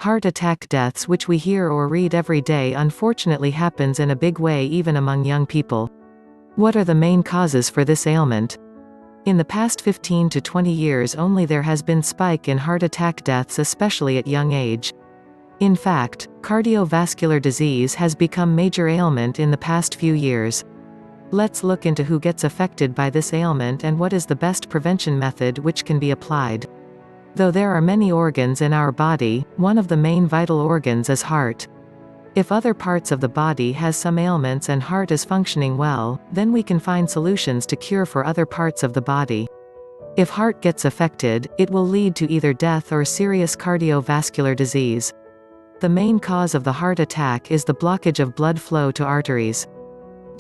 Heart attack deaths, which we hear or read every day, unfortunately happens in a big way even among young people. What are the main causes for this ailment? In the past 15 to 20 years only there has been spike in heart attack deaths, especially at young age. In fact, cardiovascular disease has become major ailment in the past few years. Let's look into who gets affected by this ailment and what is the best prevention method which can be applied. Though there are many organs in our body, one of the main vital organs is heart. If other parts of the body has some ailments and heart is functioning well, then we can find solutions to cure for other parts of the body. If heart gets affected, it will lead to either death or serious cardiovascular disease. The main cause of the heart attack is the blockage of blood flow to arteries.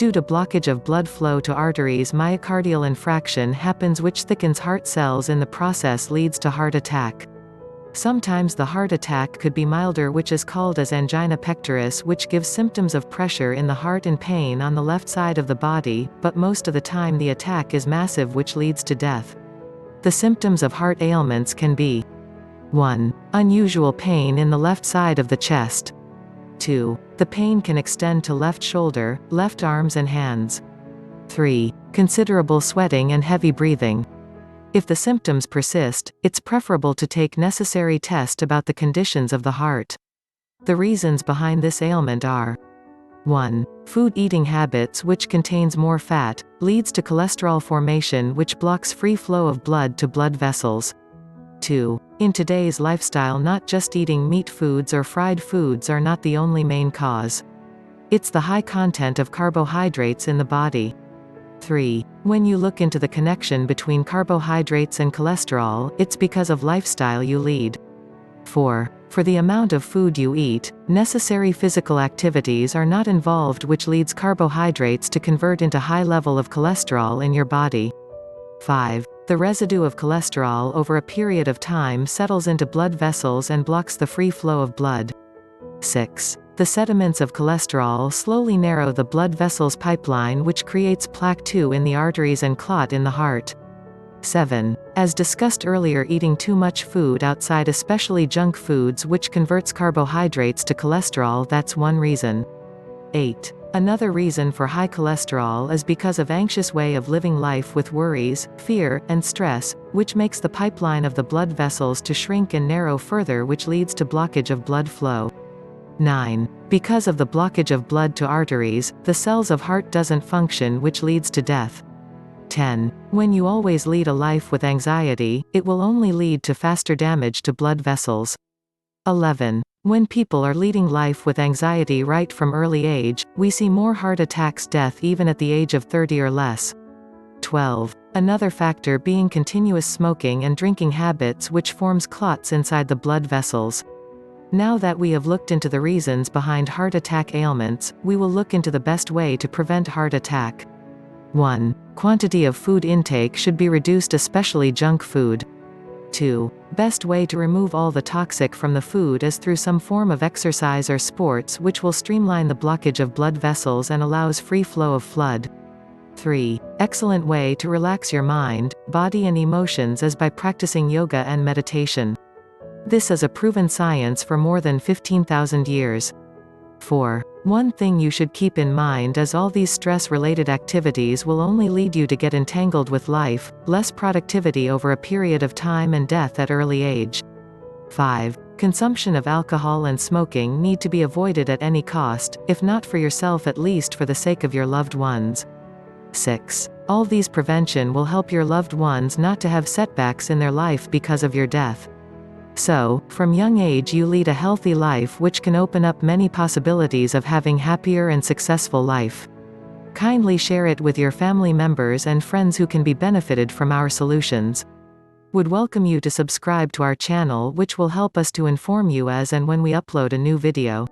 Due to blockage of blood flow to arteries, myocardial infarction happens, which thickens heart cells. In the process leads to heart attack. Sometimes the heart attack could be milder, which is called as angina pectoris, which gives symptoms of pressure in the heart and pain on the left side of the body, but most of the time the attack is massive, which leads to death. The symptoms of heart ailments can be 1. Unusual pain in the left side of the chest. 2. The pain can extend to left shoulder, left arms and hands. 3. Considerable sweating and heavy breathing. If the symptoms persist, it's preferable to take necessary tests about the conditions of the heart. The reasons behind this ailment are 1. Food eating habits, which contains more fat, leads to cholesterol formation, which blocks free flow of blood to blood vessels. 2. In today's lifestyle, not just eating meat foods or fried foods are not the only main cause. It's the high content of carbohydrates in the body. 3. When you look into the connection between carbohydrates and cholesterol, it's because of lifestyle you lead. 4. For the amount of food you eat, necessary physical activities are not involved, which leads carbohydrates to convert into high level of cholesterol in your body. 5. The residue of cholesterol over a period of time settles into blood vessels and blocks the free flow of blood. 6. The sediments of cholesterol slowly narrow the blood vessels pipeline, which creates plaque too in the arteries and clot in the heart. 7. As discussed earlier, eating too much food outside, especially junk foods, which converts carbohydrates to cholesterol, that's one reason. 8. Another reason for high cholesterol is because of anxious way of living life with worries, fear, and stress, which makes the pipeline of the blood vessels to shrink and narrow further, which leads to blockage of blood flow. 9. Because of the blockage of blood to arteries, the cells of heart doesn't function, which leads to death. 10. When you always lead a life with anxiety, it will only lead to faster damage to blood vessels. 11. When people are leading life with anxiety right from early age, we see more heart attacks, death even at the age of 30 or less. 12. Another factor being continuous smoking and drinking habits, which forms clots inside the blood vessels. Now that we have looked into the reasons behind heart attack ailments, we will look into the best way to prevent heart attack. 1. Quantity of food intake should be reduced, especially junk food. 2. Best way to remove all the toxic from the food is through some form of exercise or sports, which will streamline the blockage of blood vessels and allows free flow of fluid. 3. Excellent way to relax your mind, body and emotions is by practicing yoga and meditation. This is a proven science for more than 15,000 years. 4. One thing you should keep in mind is all these stress-related activities will only lead you to get entangled with life, less productivity over a period of time, and death at early age. 5. Consumption of alcohol and smoking need to be avoided at any cost, if not for yourself, at least for the sake of your loved ones. 6. All these prevention will help your loved ones not to have setbacks in their life because of your death. So, from young age you lead a healthy life, which can open up many possibilities of having happier and successful life. Kindly share it with your family members and friends who can be benefited from our solutions. Would welcome you to subscribe to our channel, which will help us to inform you as and when we upload a new video.